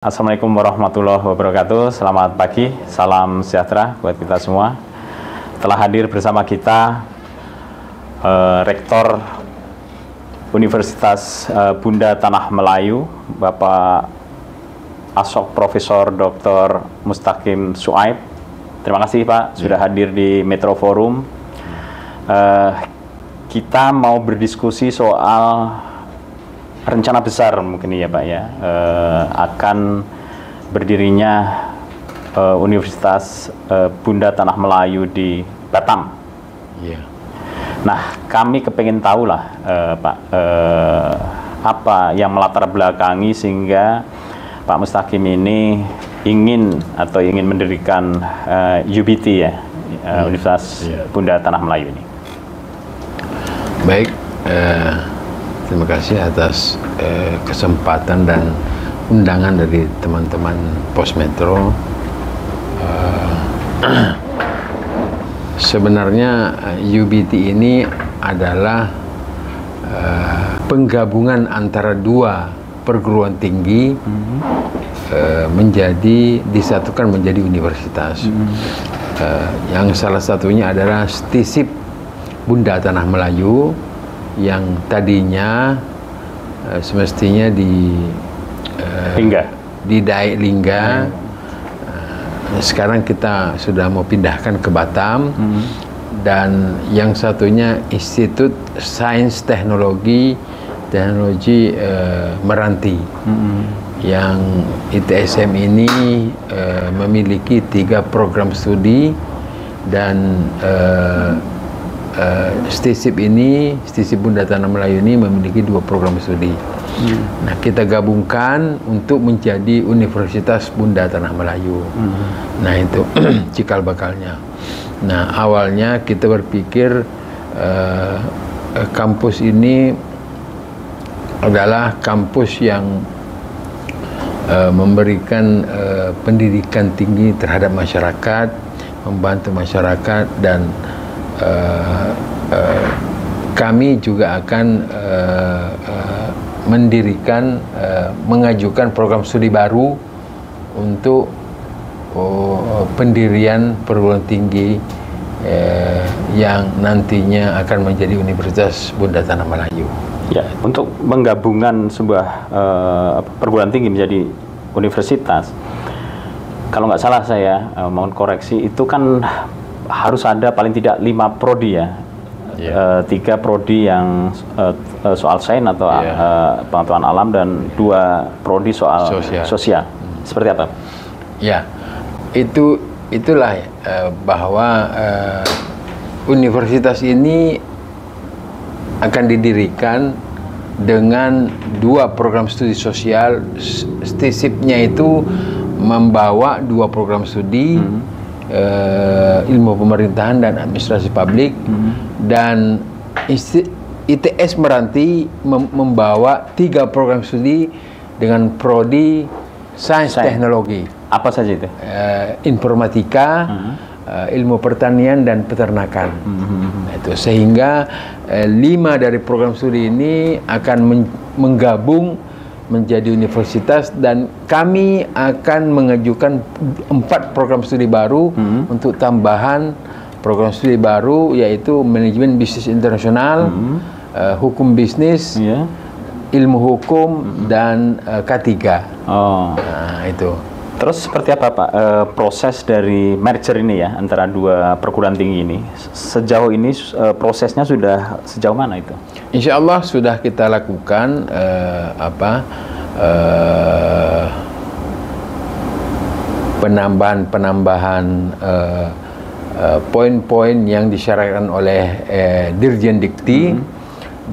Assalamualaikum warahmatullahi wabarakatuh. Selamat pagi, salam sejahtera buat kita semua. Telah hadir bersama kita Rektor Universitas Bunda Tanah Melayu, Bapak Asok Profesor Dr. Mustaqim Syuaib. Terima kasih Pak sudah hadir di Metro Forum. Kita mau berdiskusi soal rencana besar mungkin ya Pak ya, akan berdirinya Universitas Bunda Tanah Melayu di Batam. Yeah. Nah, kami kepengen tahu lah Pak, apa yang melatar belakangi sehingga Pak Mustaqim ini ingin mendirikan UBT ya, Universitas Bunda Tanah Melayu ini. Baik. Terima kasih atas kesempatan dan undangan dari teman-teman Pos Metro. Sebenarnya UBT ini adalah penggabungan antara dua perguruan tinggi disatukan menjadi universitas. Yang salah satunya adalah STISIP Bunda Tanah Melayu, yang tadinya semestinya di Daik Lingga. Sekarang kita sudah mau pindahkan ke Batam. Dan yang satunya Institut Sains Teknologi Meranti, yang ITSM ini memiliki 3 program studi, dan STISIP Bunda Tanah Melayu ini memiliki 2 program studi. Nah, kita gabungkan untuk menjadi Universitas Bunda Tanah Melayu. Nah, itu cikal bakalnya. Nah, awalnya kita berpikir kampus ini adalah kampus yang memberikan pendidikan tinggi terhadap masyarakat, membantu masyarakat, dan kami juga akan mengajukan program studi baru untuk pendirian perguruan tinggi yang nantinya akan menjadi Universitas Bunda Tanah Melayu. Ya, untuk menggabungkan sebuah perguruan tinggi menjadi universitas, kalau nggak salah saya mohon koreksi, itu kan harus ada paling tidak 5 prodi ya. 3 prodi yang soal sains atau pengetahuan alam, dan 2 prodi soal sosial. Seperti apa? Ya, itulah bahwa universitas ini akan didirikan dengan 2 program studi sosial. STISIP-nya itu membawa 2 program studi, ilmu pemerintahan dan administrasi publik, dan ITS Meranti membawa 3 program studi dengan prodi sains teknologi. Apa saja itu? Informatika, ilmu pertanian dan peternakan. Itu sehingga 5 dari program studi ini akan menggabung menjadi universitas, dan kami akan mengajukan 4 program studi baru untuk tambahan program studi baru, yaitu manajemen bisnis internasional, hukum bisnis, ilmu hukum, dan K3. Nah, itu. Terus seperti apa Pak proses dari merger ini ya antara 2 perguruan tinggi ini? Sejauh ini prosesnya sudah sejauh mana itu? Insya Allah sudah kita lakukan penambahan poin-poin yang disyaratkan oleh Dirjen Dikti.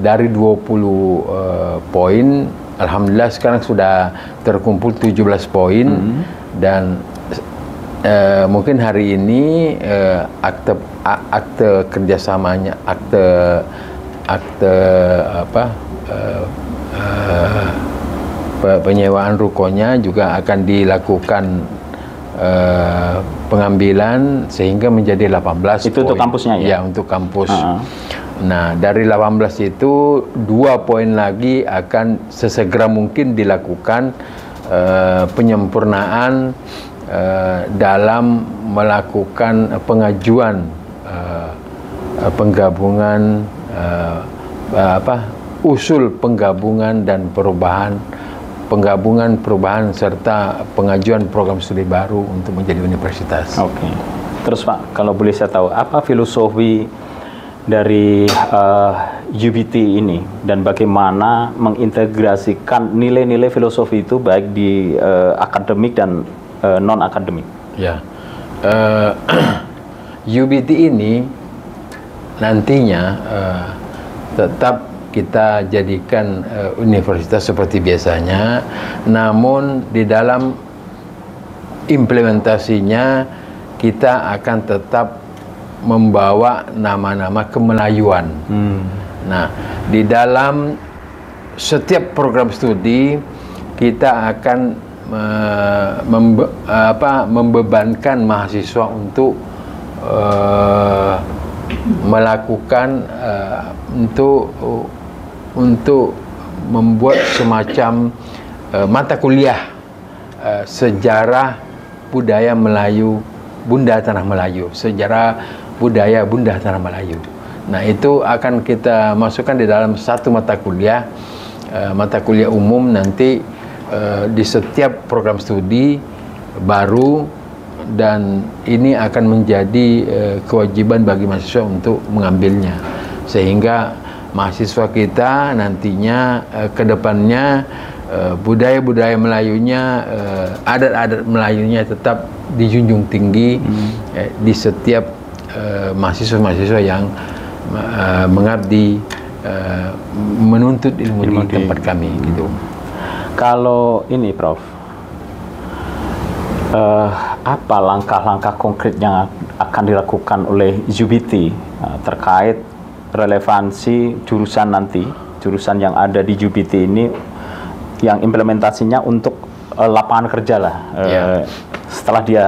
Dari 20 poin, alhamdulillah sekarang sudah terkumpul 17 poin. Dan mungkin hari ini akte kerjasamanya, penyewaan rukonya juga akan dilakukan pengambilan sehingga menjadi 18 itu poin. Untuk kampusnya ya? Ya, untuk kampus. Nah, dari 18 itu 2 poin lagi akan sesegera mungkin dilakukan penyempurnaan dalam melakukan pengajuan penggabungan usul penggabungan dan perubahan serta pengajuan program studi baru untuk menjadi universitas. Oke. Terus Pak, kalau boleh saya tahu apa filosofi dari UBT ini dan bagaimana mengintegrasikan nilai-nilai filosofi itu baik di akademik dan non akademik? Ya, UBT ini nantinya tetap kita jadikan universitas seperti biasanya, namun di dalam implementasinya kita akan tetap membawa nama-nama kemelayuan. Nah, di dalam setiap program studi kita akan membebankan mahasiswa untuk melakukan untuk membuat semacam mata kuliah sejarah budaya Melayu, Bunda Tanah Melayu, sejarah budaya Bunda Tanah Melayu. Nah, itu akan kita masukkan di dalam satu mata kuliah umum nanti di setiap program studi baru, dan ini akan menjadi kewajiban bagi mahasiswa untuk mengambilnya, sehingga mahasiswa kita nantinya ke depannya budaya-budaya Melayunya, adat-adat Melayunya tetap dijunjung tinggi di setiap mahasiswa-mahasiswa yang mengabdi menuntut ilmu di tempat kami gitu. Kalau ini Prof, apa langkah-langkah konkret yang akan dilakukan oleh UBT terkait relevansi jurusan nanti, jurusan yang ada di UBT ini yang implementasinya untuk lapangan kerja lah setelah dia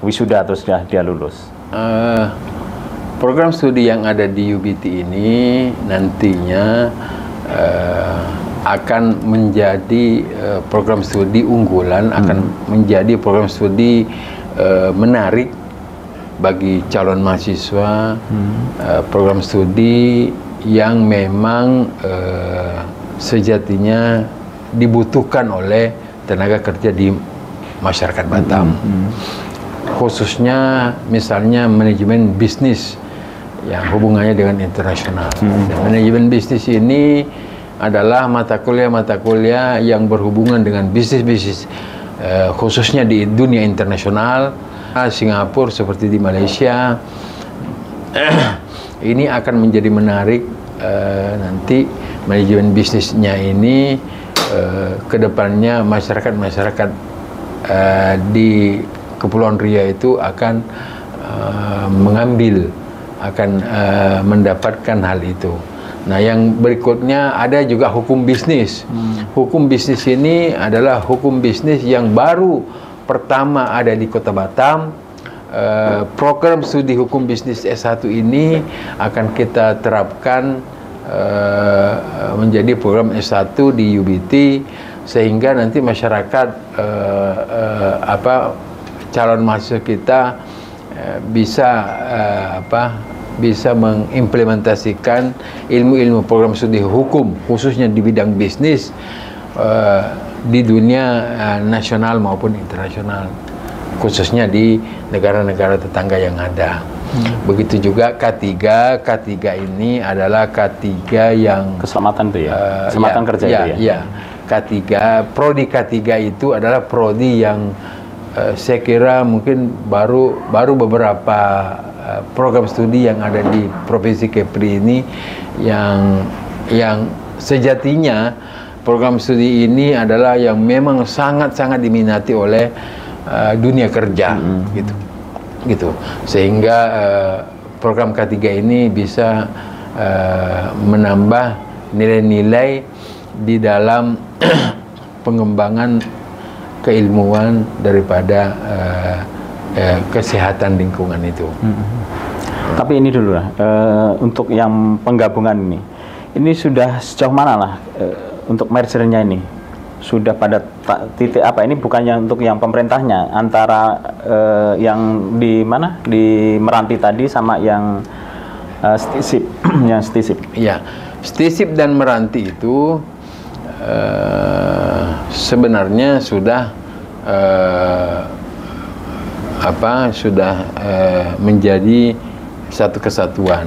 wisuda atau sudah dia lulus? Program studi yang ada di UBT ini nantinya akan menjadi program studi unggulan, akan menjadi program studi menarik bagi calon mahasiswa, program studi yang memang sejatinya dibutuhkan oleh tenaga kerja di masyarakat Batam. Khususnya misalnya manajemen bisnis yang hubungannya dengan internasional. Manajemen bisnis ini adalah mata kuliah yang berhubungan dengan bisnis khususnya di dunia internasional, Singapura seperti di Malaysia. Ini akan menjadi menarik nanti manajemen bisnisnya ini kedepannya masyarakat di Kepulauan Riau itu akan mendapatkan hal itu. Nah, yang berikutnya ada juga hukum bisnis. Hukum bisnis ini adalah hukum bisnis yang baru pertama ada di Kota Batam. Program studi hukum bisnis S1 ini akan kita terapkan menjadi program S1 di UBT, sehingga nanti masyarakat calon mahasiswa kita bisa mengimplementasikan ilmu-ilmu program studi hukum khususnya di bidang bisnis di dunia nasional maupun internasional, khususnya di negara-negara tetangga yang ada. Begitu juga K3 ini adalah K3 yang keselamatan itu ya, keselamatan kerja itu ya. K3, prodi K3 itu adalah prodi yang saya kira mungkin baru beberapa program studi yang ada di Provinsi Kepri ini yang sejatinya program studi ini adalah yang memang sangat-sangat diminati oleh dunia kerja gitu. Sehingga program K3 ini bisa menambah nilai-nilai di dalam pengembangan keilmuan daripada kesehatan lingkungan itu. Tapi ini dulu lah, untuk yang penggabungan ini sudah sejauh mana lah untuk mergernya ini? sudah pada titik apa, ini bukannya untuk yang pemerintahnya, antara yang di mana di Meranti tadi sama yang Stisip yang Stisip. Ya, Stisip dan Meranti itu sebenarnya sudah menjadi satu kesatuan.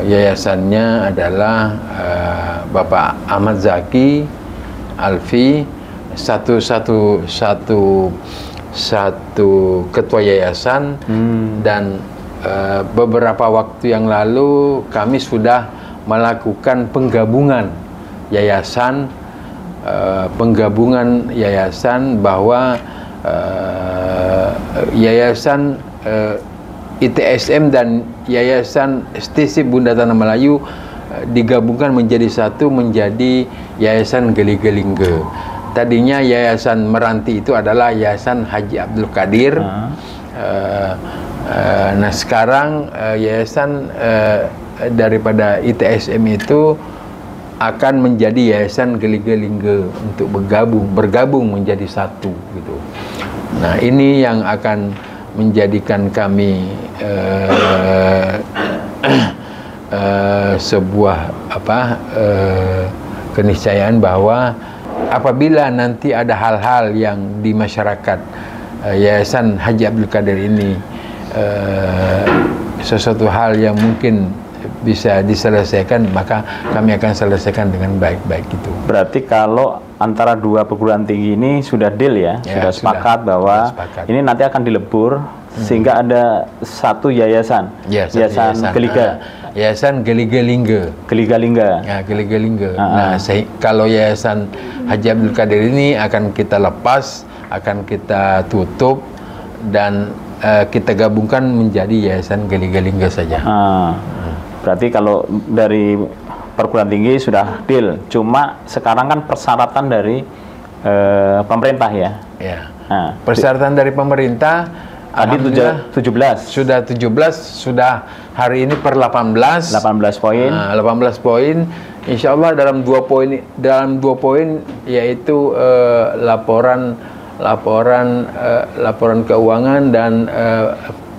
Yayasannya adalah Bapak Ahmad Zaki Alfi, satu ketua yayasan, dan beberapa waktu yang lalu kami sudah melakukan penggabungan yayasan, bahwa yayasan ITSM dan Yayasan Stisip Bunda Tanah Melayu digabungkan menjadi satu, menjadi Yayasan Geli-Gelingge. Tadinya Yayasan Meranti itu adalah Yayasan Haji Abdul Qadir. Nah sekarang yayasan daripada ITSM itu akan menjadi Yayasan Geli-Gelingge untuk bergabung menjadi satu gitu. Nah ini yang akan menjadikan kami sebuah keniscayaan bahwa apabila nanti ada hal-hal yang di masyarakat Yayasan Haji Abdul Qadir ini sesuatu hal yang mungkin bisa diselesaikan, maka kami akan selesaikan dengan baik-baik gitu. Berarti kalau antara dua perguruan tinggi ini sudah deal ya, sudah sepakat bahwa ini nanti akan dilebur sehingga ada satu yayasan, yayasan Geliga, Yayasan Geli-Gelingge. Ya, Geli-Gelingge. Nah, kalau Yayasan Haji Abdul Qadir ini akan kita lepas, akan kita tutup, dan kita gabungkan menjadi Yayasan Geli-Gelingge saja. Berarti kalau dari perguruan tinggi sudah deal, cuma sekarang kan persyaratan dari pemerintah ya. Ya. Nah, persyaratan dari pemerintah tadi 17. Sudah 17, sudah hari ini per 18 poin. 18 poin. Insya Allah dalam 2 poin yaitu laporan keuangan dan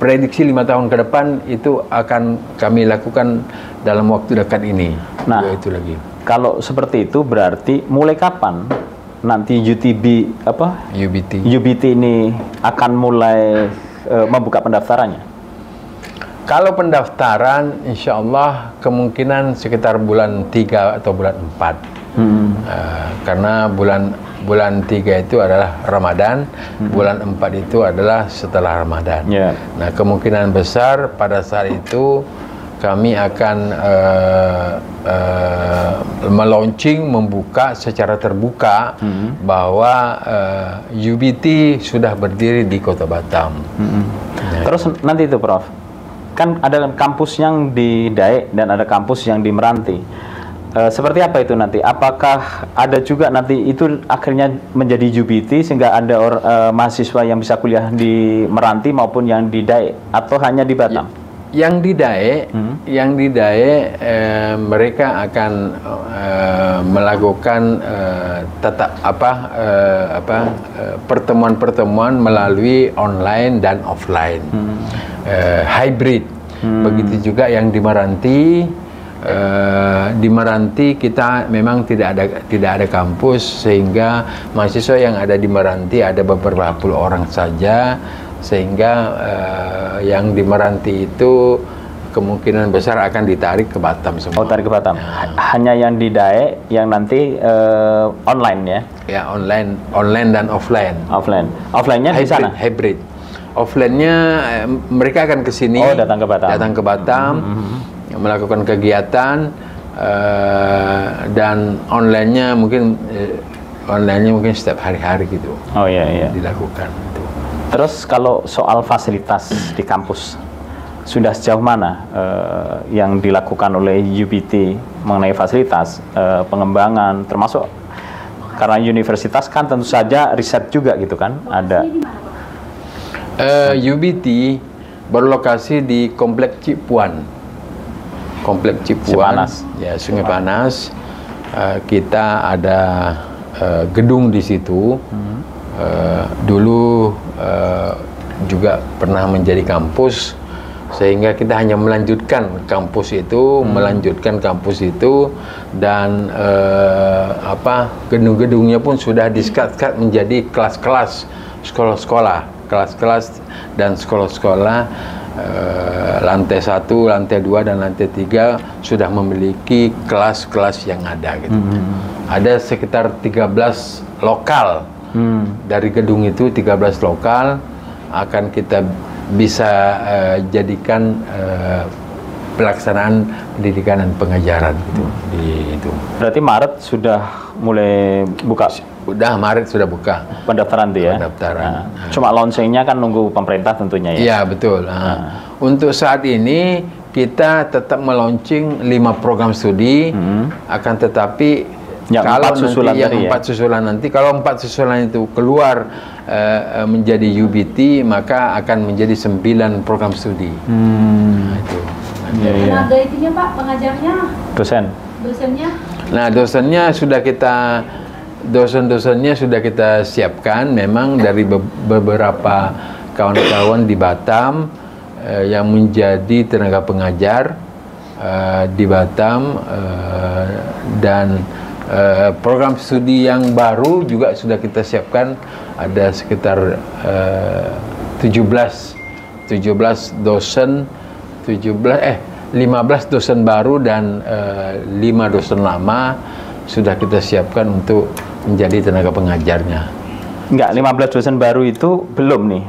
prediksi 5 tahun ke depan itu akan kami lakukan dalam waktu dekat ini. Nah, itu lagi. Kalau seperti itu berarti mulai kapan nanti UBT ini akan mulai membuka pendaftarannya? Kalau pendaftaran insya Allah kemungkinan sekitar bulan 3 atau bulan 4. Karena bulan 3 itu adalah Ramadan, bulan 4 itu adalah setelah Ramadan. Nah, kemungkinan besar pada saat itu kami akan melaunching, membuka secara terbuka bahwa UBT sudah berdiri di Kota Batam. Terus nanti itu Prof, kan ada kampus yang di Dayak dan ada kampus yang di Meranti. Seperti apa itu nanti? Apakah ada juga nanti itu akhirnya menjadi UBT sehingga ada mahasiswa yang bisa kuliah di Meranti maupun yang di Dayak, atau hanya di Batam? Yang di Dayak, mereka akan melakukan pertemuan-pertemuan melalui online dan offline, hybrid. Begitu juga yang di Meranti. Di Meranti kita memang tidak ada kampus, sehingga mahasiswa yang ada di Meranti ada beberapa puluh orang saja, sehingga yang di Meranti itu kemungkinan besar akan ditarik ke Batam semua. Oh, tarik ke Batam. Hanya yang di Dayak yang nanti online ya? Ya, online dan offline. Offline-nya di sana? Hybrid. Offline-nya mereka akan ke sini. Oh, datang ke Batam. Melakukan kegiatan, dan online-nya mungkin setiap hari-hari gitu. Oh iya. Dilakukan. Terus kalau soal fasilitas di kampus, sudah sejauh mana yang dilakukan oleh UBT mengenai fasilitas, pengembangan, termasuk karena universitas kan tentu saja riset juga gitu kan ada. UBT berlokasi di Komplek Cipuan. Cipanas. Ya, Sungai Panas. Kita ada gedung di situ. Dulu juga pernah menjadi kampus, sehingga kita hanya melanjutkan kampus itu, dan gedung-gedungnya pun sudah disekat-sekat menjadi kelas-kelas sekolah-sekolah, dan sekolah-sekolah. Lantai 1, lantai 2, dan lantai 3 sudah memiliki kelas-kelas yang ada gitu. Ada sekitar 13 lokal. Dari gedung itu 13 lokal akan kita bisa jadikan pelaksanaan pendidikan dan pengajaran gitu. Itu. Berarti Maret sudah mulai buka? Udah, Maret sudah buka. Pendaftaran tuh ya? Pendaftaran. Cuma launchingnya kan nunggu pemerintah tentunya ya? Iya, betul. Untuk saat ini kita tetap melaunching 5 program studi, akan tetapi yang kalau 4 susulan nanti, yang 4 susulan nanti, kalau 4 susulan itu keluar menjadi UBT, maka akan menjadi 9 program studi. Itu. Tenaga itunya Pak, pengajarnya? Dosennya? Nah, dosen-dosennya sudah kita siapkan. Memang dari beberapa kawan-kawan di Batam yang menjadi tenaga pengajar di Batam, dan program studi yang baru juga sudah kita siapkan. Ada sekitar 15 dosen, 15 dosen baru dan 5 dosen lama sudah kita siapkan untuk menjadi tenaga pengajarnya. Enggak, 15 dosen baru itu belum nih?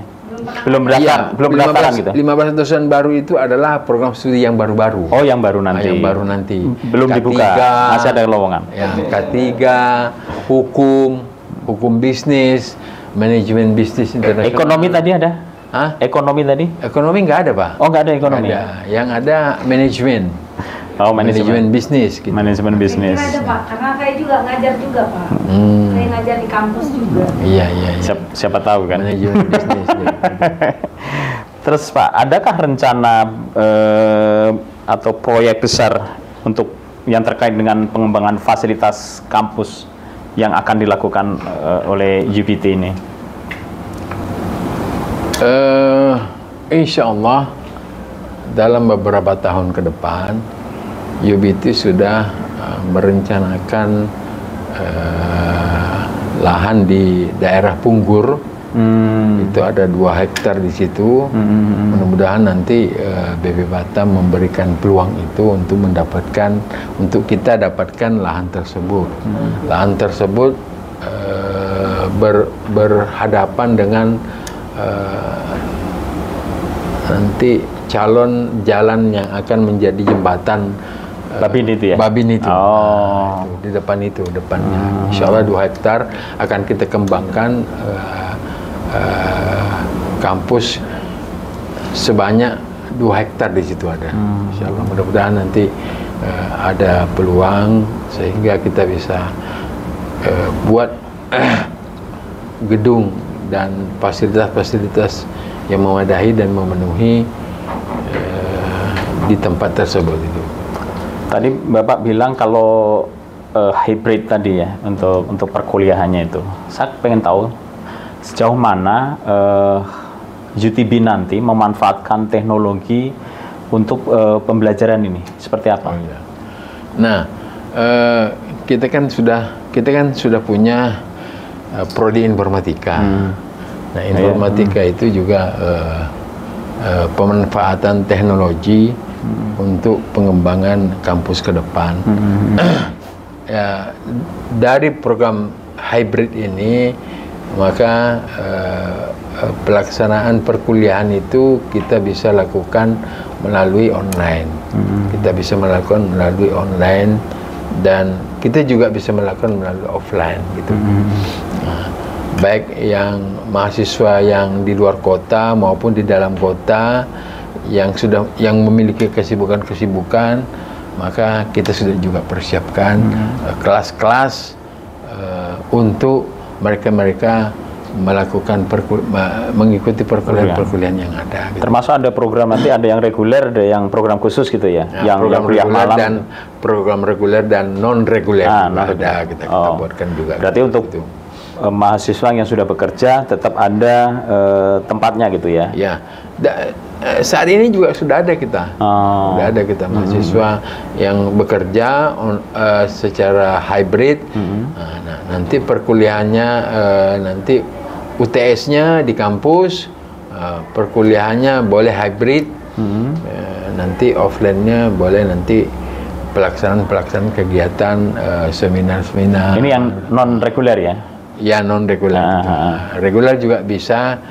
Belum pendaftaran gitu? 15 dosen baru itu adalah program studi yang baru-baru. Oh, yang baru nanti? Yang baru nanti. Belum K3, dibuka? Masih ada lowongan? Ya, K3, hukum bisnis, manajemen bisnis internasional. Ekonomi tadi ada? Hah? Ekonomi tadi? Ekonomi nggak ada, Pak. Oh, nggak ada ekonomi? Nggak ada. Yang ada manajemen. Oh, manajemen bisnis. Gitu. Manajemen bisnis. Saya kira ada Pak, karena saya juga ngajar juga Pak. Saya ngajar di kampus juga. Iya. Siapa tahu kan? Manajemen bisnis. Gitu. Terus Pak, adakah rencana atau proyek besar untuk yang terkait dengan pengembangan fasilitas kampus yang akan dilakukan oleh UBT ini? Insya Allah dalam beberapa tahun ke depan UBT sudah merencanakan lahan di daerah Punggur. Itu ada 2 hektar di situ. Mudah-mudahan nanti BB Batam memberikan peluang itu untuk kita dapatkan lahan tersebut. Lahan tersebut berhadapan dengan nanti calon jalan yang akan menjadi jembatan Babin itu ya? Babin itu. Oh. Di depan itu, depannya. Insya Allah 2 hektar akan kita kembangkan kampus sebanyak 2 hektar di situ ada. Insya Allah mudah-mudahan nanti ada peluang sehingga kita bisa buat gedung dan fasilitas-fasilitas yang memadai dan memenuhi di tempat tersebut itu. Tadi Bapak bilang kalau hybrid tadi ya untuk perkuliahannya itu. Saya pengen tahu sejauh mana UTB nanti memanfaatkan teknologi untuk pembelajaran ini. Seperti apa? Oh, iya. Nah, kita kan sudah punya prodi informatika. Nah, informatika itu juga pemanfaatan teknologi untuk pengembangan kampus ke depan. Ya, dari program hybrid ini, maka pelaksanaan perkuliahan itu kita bisa lakukan melalui online. Kita bisa melakukan melalui online dan kita juga bisa melakukan melalui offline gitu. Nah, baik yang mahasiswa yang di luar kota maupun di dalam kota yang memiliki kesibukan, maka kita sudah juga persiapkan kelas-kelas untuk mereka melakukan mengikuti perkuliahan yang ada. Gitu. Termasuk ada program nanti ada yang reguler, ada yang program khusus gitu ya, yang kuliah malam dan program reguler dan non reguler ada kita buatkan juga. Berarti gitu. Untuk mahasiswa yang sudah bekerja tetap ada tempatnya gitu ya? Ya, saat ini juga sudah ada kita, mahasiswa yang bekerja secara hybrid. Nah, nanti perkuliahannya nanti UTS-nya di kampus, perkuliahannya boleh hybrid, nanti offline-nya boleh nanti pelaksanaan kegiatan seminar-seminar. Ini yang non reguler ya? Ya, non reguler. Reguler juga bisa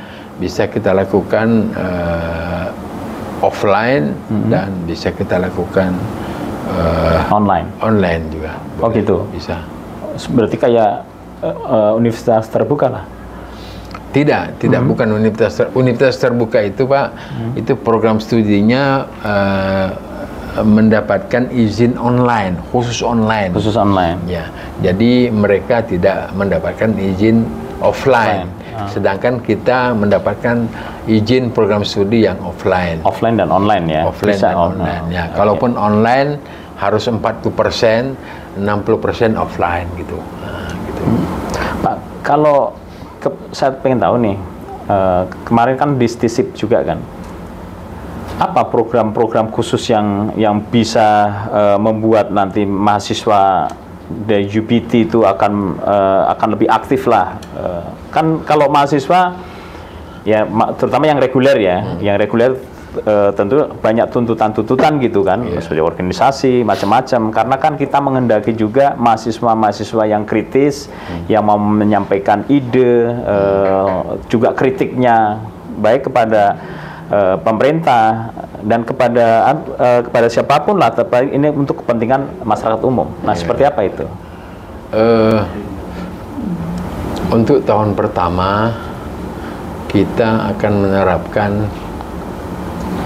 kita lakukan offline dan bisa kita lakukan online juga. Oh gitu. Bisa. Berarti kayak universitas terbuka lah? Tidak, bukan universitas terbuka itu, Pak. Itu program studinya mendapatkan izin online, khusus online. Khusus online. Ya. Jadi mereka tidak mendapatkan izin offline. Sedangkan kita mendapatkan izin program studi yang offline. Offline dan online ya. Offline bisa dan online ya. Kalaupun online harus 40%, 60% offline gitu. Nah, gitu. Pak, kalau saya pengen tahu nih, kemarin kan di STISIP juga kan, apa program-program khusus yang bisa membuat nanti mahasiswa dari UPT itu akan lebih aktif lah. Kan kalau mahasiswa ya terutama yang reguler ya, yang reguler tentu banyak tuntutan gitu kan, seperti organisasi macam-macam, karena kan kita menghendaki juga mahasiswa yang kritis, yang mau menyampaikan ide, juga kritiknya baik kepada pemerintah dan kepada siapapun lah, tapi ini untuk kepentingan masyarakat umum. Nah, seperti apa itu? Untuk tahun pertama kita akan menerapkan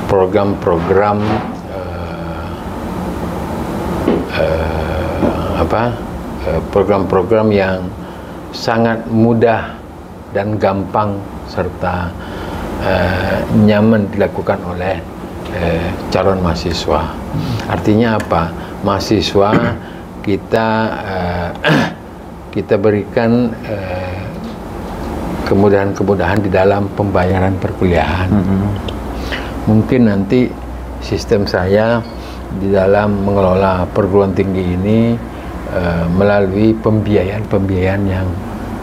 program-program program-program yang sangat mudah dan gampang serta nyaman dilakukan oleh calon mahasiswa. Artinya apa? Mahasiswa kita berikan kemudahan-kemudahan di dalam pembayaran perkuliahan. Mungkin nanti sistem saya di dalam mengelola perguruan tinggi ini melalui pembiayaan yang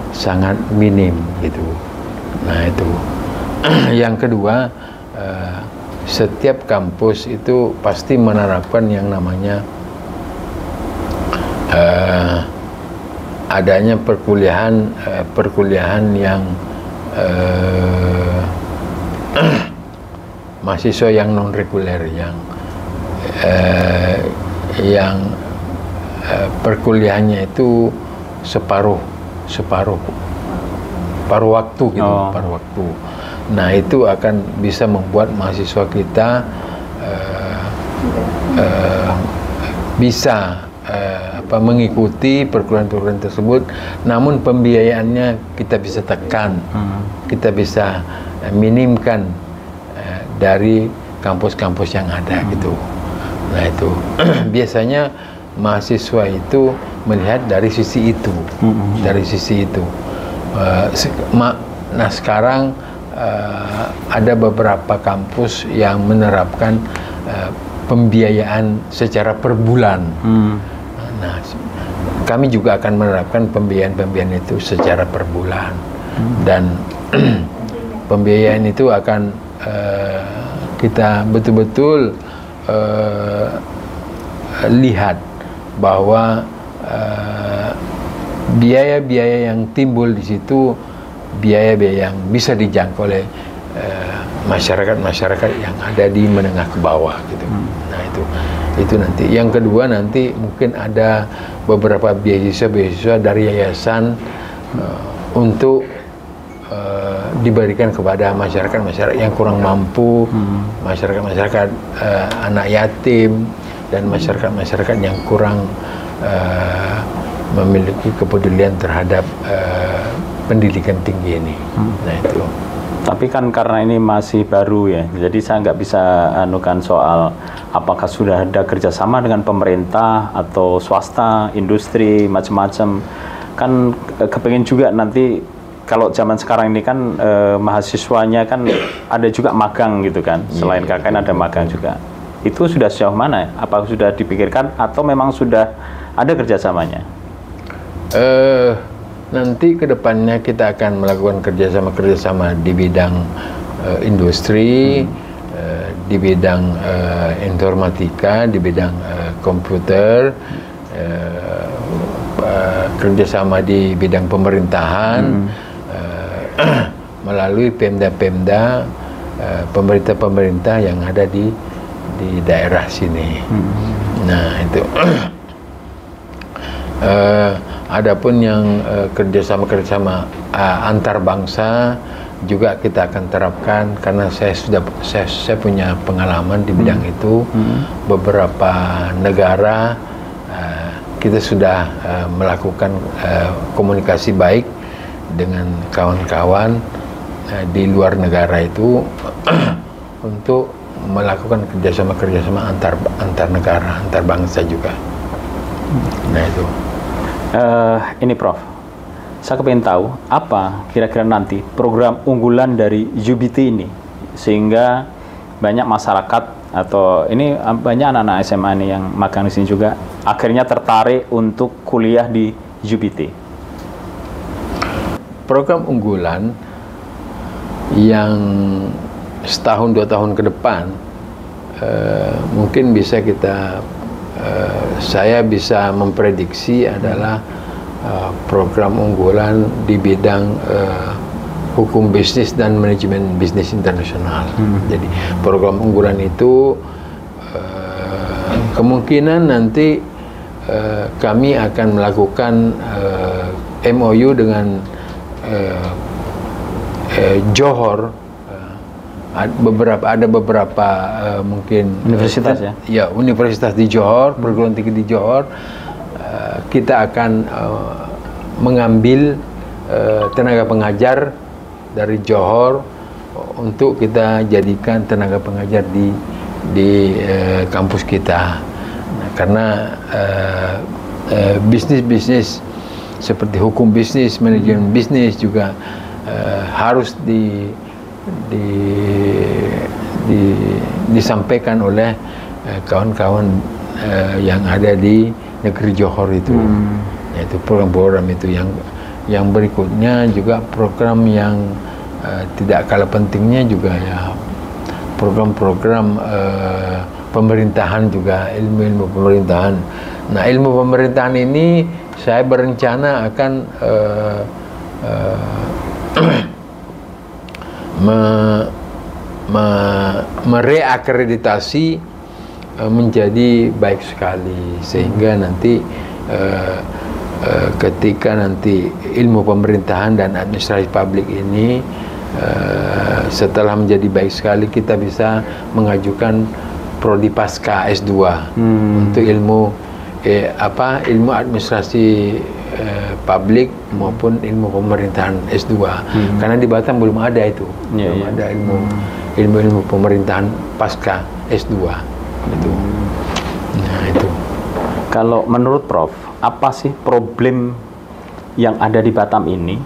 sangat minim gitu. Nah itu. Yang kedua, setiap kampus itu pasti menerapkan yang namanya adanya perkuliahan yang mahasiswa yang non reguler, yang perkuliahannya itu separuh waktu gitu, paruh waktu. Nah itu akan bisa membuat mahasiswa kita bisa mengikuti perkuliahan tersebut, namun pembiayaannya kita bisa tekan, kita bisa minimkan dari kampus-kampus yang ada gitu. Nah itu biasanya mahasiswa itu melihat dari sisi itu, Nah sekarang ada beberapa kampus yang menerapkan pembiayaan secara per bulan. Nah kami juga akan menerapkan pembiayaan itu secara per bulan, dan pembiayaan itu akan kita betul-betul lihat bahwa biaya-biaya yang timbul di situ biaya-biaya yang bisa dijangkau oleh masyarakat yang ada di menengah ke bawah gitu. Nah itu nanti. Yang kedua nanti mungkin ada beberapa beasiswa dari yayasan untuk diberikan kepada masyarakat yang kurang mampu, masyarakat anak yatim, dan masyarakat yang kurang memiliki kepedulian terhadap pendidikan tinggi ini. Nah itu. Tapi kan karena ini masih baru ya, jadi saya nggak bisa anukan soal apakah sudah ada kerjasama dengan pemerintah atau swasta, industri, macam-macam. Kan kepengen juga nanti kalau zaman sekarang ini kan mahasiswanya kan ada juga magang gitu kan, selain KKN ada magang juga. Itu sudah sejauh mana? Apa sudah dipikirkan atau memang sudah ada kerjasamanya? Nanti kedepannya kita akan melakukan kerjasama di bidang industri, di bidang informatika, di bidang komputer, kerjasama di bidang pemerintahan, melalui pemda-pemda, pemerintah-pemerintah yang ada di daerah sini. Nah itu. Adapun yang kerjasama antar bangsa juga kita akan terapkan karena saya punya pengalaman di bidang itu. Beberapa negara kita sudah melakukan komunikasi baik dengan kawan-kawan di luar negara itu untuk melakukan kerjasama antar negara, antar bangsa juga. Nah itu. Ini Prof, saya kepengen tahu apa kira-kira nanti program unggulan dari UBT ini sehingga banyak masyarakat atau ini banyak anak-anak SMA nih yang magang di sini juga akhirnya tertarik untuk kuliah di UBT. Program unggulan yang setahun 2 tahun ke depan mungkin bisa saya bisa memprediksi adalah program unggulan di bidang hukum bisnis dan manajemen bisnis internasional. Jadi program unggulan itu kemungkinan nanti kami akan melakukan MOU dengan Johor. Ada beberapa mungkin universitas ya universitas di Johor, perguruan tinggi di Johor. Kita akan mengambil tenaga pengajar dari Johor untuk kita jadikan tenaga pengajar di kampus kita. Nah, karena bisnis seperti hukum bisnis, manajemen bisnis juga harus disampaikan oleh kawan-kawan yang ada di negeri Johor itu. Yaitu program-program itu yang berikutnya juga program yang tidak kalah pentingnya juga ya program-program pemerintahan juga, ilmu-ilmu pemerintahan. Nah, ilmu pemerintahan ini saya berencana akan mereakreditasi menjadi baik sekali sehingga nanti ketika nanti ilmu pemerintahan dan administrasi publik ini setelah menjadi baik sekali kita bisa mengajukan prodi pasca S2 untuk ilmu administrasi publik maupun ilmu pemerintahan S2 karena di Batam belum ada itu, belum ada ilmu pemerintahan pasca S2 itu. Nah itu. Kalau menurut Prof, apa sih problem yang ada di Batam ini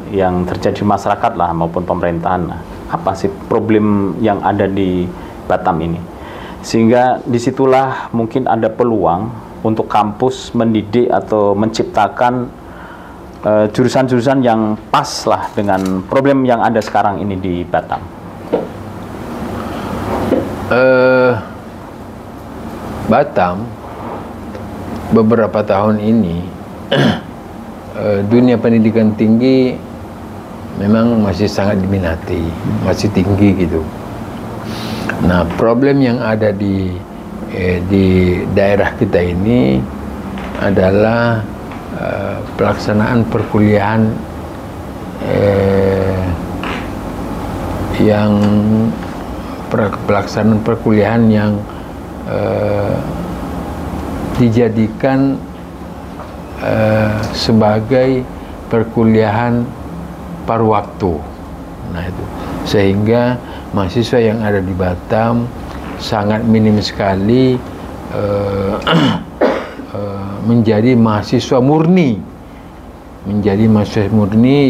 yang terjadi masyarakat lah maupun pemerintahan lah? Apa sih problem yang ada di Batam ini sehingga disitulah mungkin ada peluang untuk kampus mendidik atau menciptakan jurusan-jurusan yang pas lah dengan problem yang ada sekarang ini di Batam? Batam beberapa tahun ini dunia pendidikan tinggi memang masih sangat diminati, masih tinggi gitu. Nah, problem yang ada di daerah kita ini adalah pelaksanaan perkuliahan yang dijadikan sebagai perkuliahan paruh waktu. Nah itu, sehingga mahasiswa yang ada di Batam sangat minim sekali menjadi mahasiswa murni,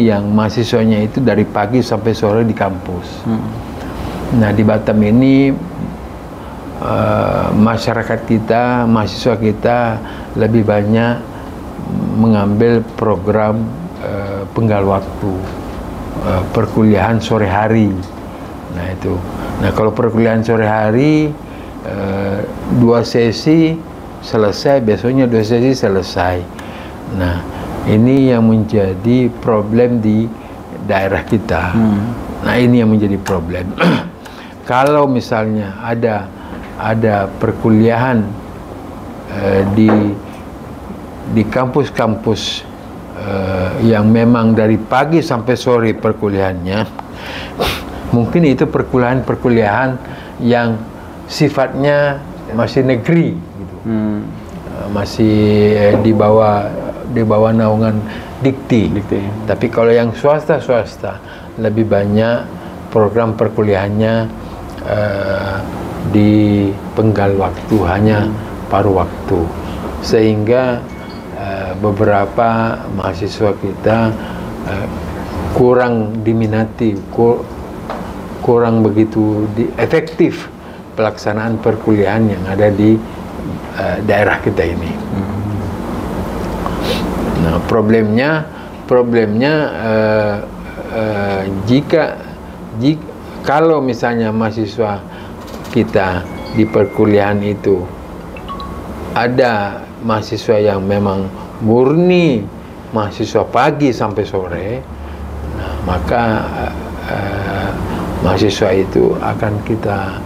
yang mahasiswanya itu dari pagi sampai sore di kampus. Nah di Batam ini masyarakat kita, mahasiswa kita lebih banyak mengambil program penggal waktu, perkuliahan sore hari. Nah itu, nah kalau perkuliahan sore hari 2 sesi selesai, besoknya 2 sesi selesai. Nah ini yang menjadi problem di daerah kita. Nah ini yang menjadi problem. Kalau misalnya ada perkuliahan di kampus-kampus yang memang dari pagi sampai sore perkuliahannya, mungkin itu perkuliahan yang sifatnya masih negeri, gitu. Masih di bawah naungan dikti. Tapi kalau yang swasta lebih banyak program perkuliahannya di penggal waktu, hanya paruh waktu, sehingga beberapa mahasiswa kita kurang diminati, kurang begitu efektif pelaksanaan perkuliahan yang ada di daerah kita ini. Nah problemnya kalau misalnya mahasiswa kita di perkuliahan itu ada mahasiswa yang memang murni mahasiswa pagi sampai sore, nah, maka mahasiswa itu akan kita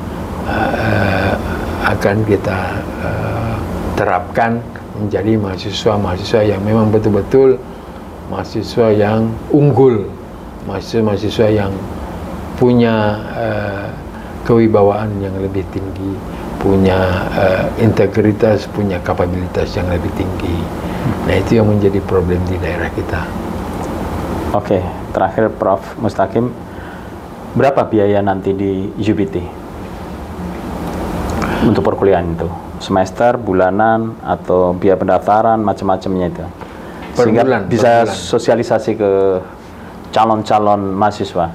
terapkan menjadi mahasiswa yang memang betul-betul mahasiswa yang unggul, mahasiswa yang punya kewibawaan yang lebih tinggi, punya integritas, punya kapabilitas yang lebih tinggi. Nah itu yang menjadi problem di daerah kita. Oke, terakhir Prof. Mustaqim, berapa biaya nanti di UPT untuk perkuliahan itu? Semester, bulanan, atau biaya pendaftaran, macam-macamnya itu? Sehingga bisa sosialisasi ke calon-calon mahasiswa.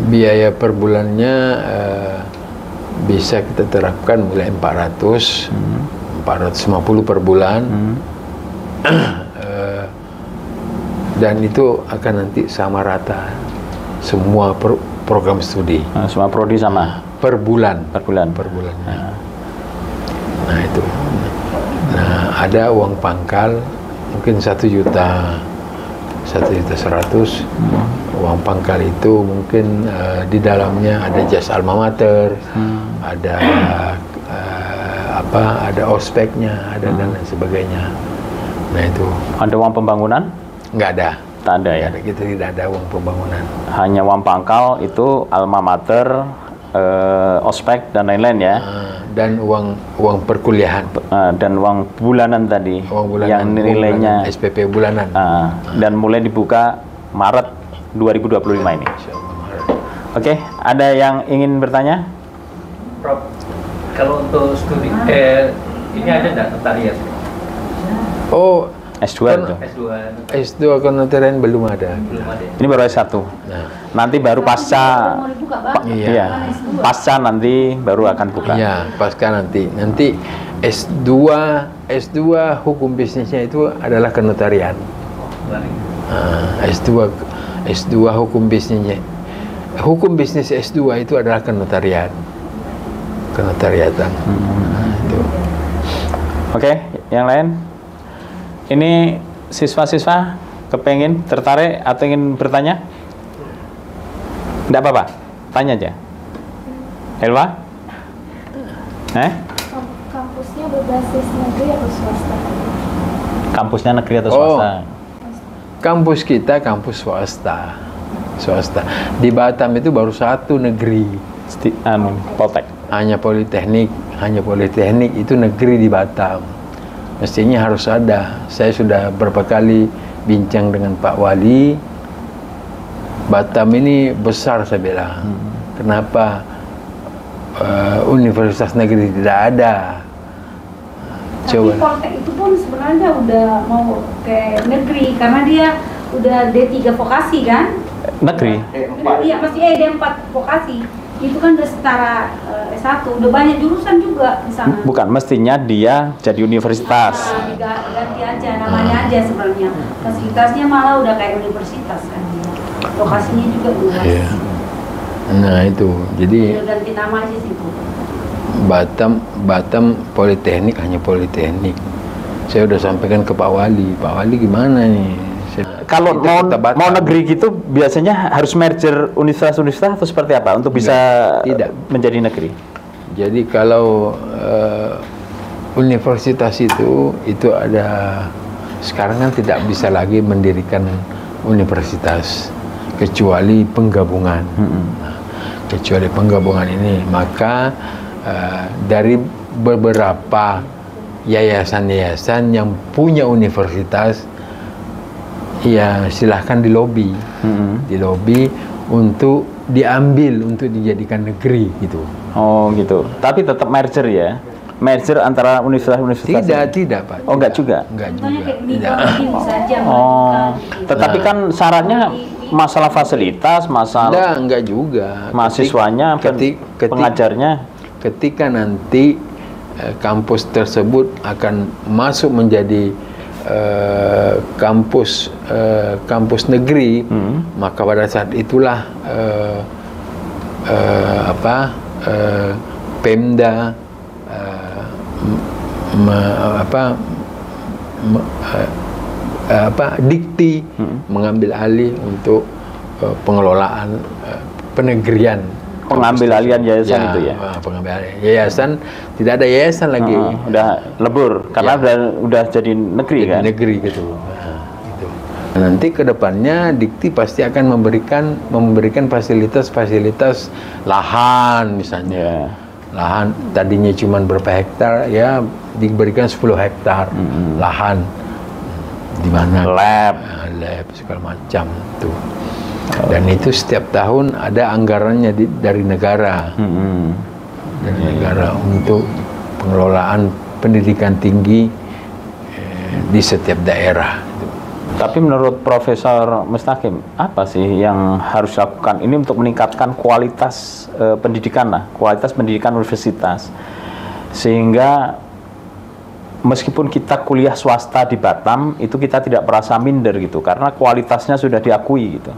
Biaya per bulannya bisa kita terapkan mulai 450 per bulan. Dan itu akan nanti sama rata semua program studi. Semua prodi sama? Per bulan. Per bulannya. Nah itu. Nah ada uang pangkal mungkin 1.100.000. Uang pangkal itu mungkin di dalamnya ada jas alma mater, ada ada ospeknya, ada dan lain sebagainya. Nah itu. Ada uang pembangunan? Nggak ada. Tak ada ya? Kita tidak ada uang pembangunan. Hanya uang pangkal itu alma mater, ospek dan lain-lain ya? Dan uang perkuliahan. Dan uang bulanan tadi, yang nilainya bulanan, SPP bulanan. Dan mulai dibuka Maret 2025 ini. Oke, ada yang ingin bertanya? Prof, kalau untuk studi ini ada nggak notariat? Oh, S2 itu. S2 kenotarian belum ada. Ini baru S1. Nanti baru pasca. Pasca nanti baru akan buka. Iya, pasca nanti. Nanti S2 hukum bisnisnya itu adalah kenotarian. S2 hukum bisnisnya. Hukum bisnis S2 itu adalah kenotarian. Kenotariatan. Oke, yang lain? Ini siswa-siswa kepengen tertarik atau ingin bertanya? Tidak apa-apa, tanya aja. Elva? Kampusnya berbasis negeri atau swasta? Kampusnya negeri atau swasta? Kampus kita kampus swasta. Di Batam itu baru satu negeri. Poltek. Hanya politeknik itu negeri di Batam. Mestinya harus ada. Saya sudah berapa kali bincang dengan Pak Wali, Batam ini besar saya bilang. Kenapa universitas negeri tidak ada? Tapi Poltek itu pun sebenarnya udah mau ke negeri karena dia udah D3 vokasi kan? Negeri. Iya, masih D4 vokasi. Itu kan udah setara S1, udah banyak jurusan juga di sana. Bukan, mestinya dia jadi universitas. Ganti aja namanya aja sebenarnya. Fasilitasnya malah udah kayak universitas kan dia. Lokasinya juga luas. Yeah. Nah itu, jadi Udah ganti nama aja situ. Batam Politeknik hanya Politeknik. Saya udah sampaikan ke Pak Wali. Pak Wali gimana nih? Kalau mau negeri gitu biasanya harus merger universitas-universitas atau seperti apa untuk bisa tidak menjadi negeri? Jadi kalau universitas itu ada, sekarang kan tidak bisa lagi mendirikan universitas kecuali penggabungan. Nah, kecuali penggabungan ini, maka dari beberapa yayasan-yayasan yang punya universitas, ya silahkan dilobi, dilobi untuk diambil untuk dijadikan negeri gitu. Oh gitu. Tapi tetap merger ya? Merger antara universitas-universitas? Tidak Pak. Oh enggak juga? Enggak Contohnya juga. kayak Tidak. bisa aja Oh, melanjutkan. tetapi kan syaratnya masalah fasilitas, masalah Enggak juga. mahasiswanya, pengajarnya. Ketika nanti kampus tersebut akan masuk menjadi kampus negeri, maka pada saat itulah Pemda Dikti mengambil alih untuk pengelolaan penegrian. Pengambil alihan yayasan itu ya? Pengambil alih yayasan, tidak ada yayasan lagi. Udah lebur karena udah jadi negeri jadi kan? negeri gitu. Gitu. Nanti kedepannya Dikti pasti akan memberikan fasilitas-fasilitas lahan misalnya. Lahan tadinya cuma berapa hektar, ya diberikan 10 hektar lahan di mana lab segala macam tuh. Dan itu setiap tahun ada anggarannya dari negara, dari negara untuk pengelolaan pendidikan tinggi di setiap daerah. Tapi menurut Profesor Mustaqim, apa sih yang harus dilakukan ini untuk meningkatkan kualitas pendidikan kualitas pendidikan universitas, sehingga meskipun kita kuliah swasta di Batam itu kita tidak merasa minder gitu, karena kualitasnya sudah diakui gitu.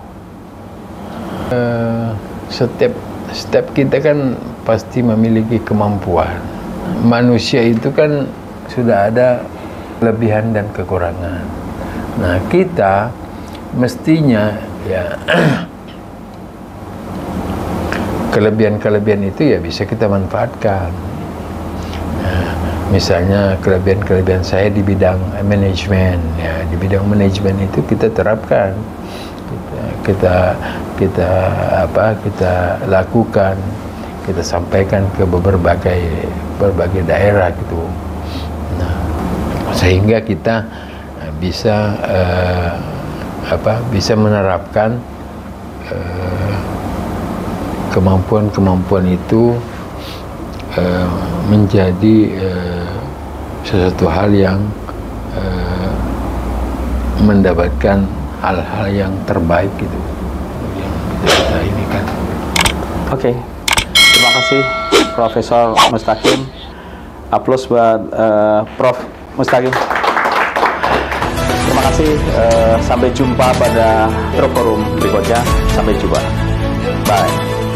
Setiap kita kan pasti memiliki kemampuan. Manusia itu kan sudah ada kelebihan dan kekurangan. Nah, kita mestinya ya kelebihan-kelebihan itu ya bisa kita manfaatkan. Nah, misalnya kelebihan-kelebihan saya di bidang manajemen, ya di bidang manajemen itu kita terapkan. Kita lakukan, kita sampaikan ke berbagai daerah gitu. Nah, sehingga kita bisa menerapkan kemampuan itu menjadi sesuatu hal yang mendapatkan hal-hal yang terbaik gitu yang kita ini kan. Oke, terima kasih Profesor Mustaqim. Aplaus buat Prof Mustaqim. Terima kasih. Sampai jumpa pada Troforum berikutnya. Sampai jumpa. Bye.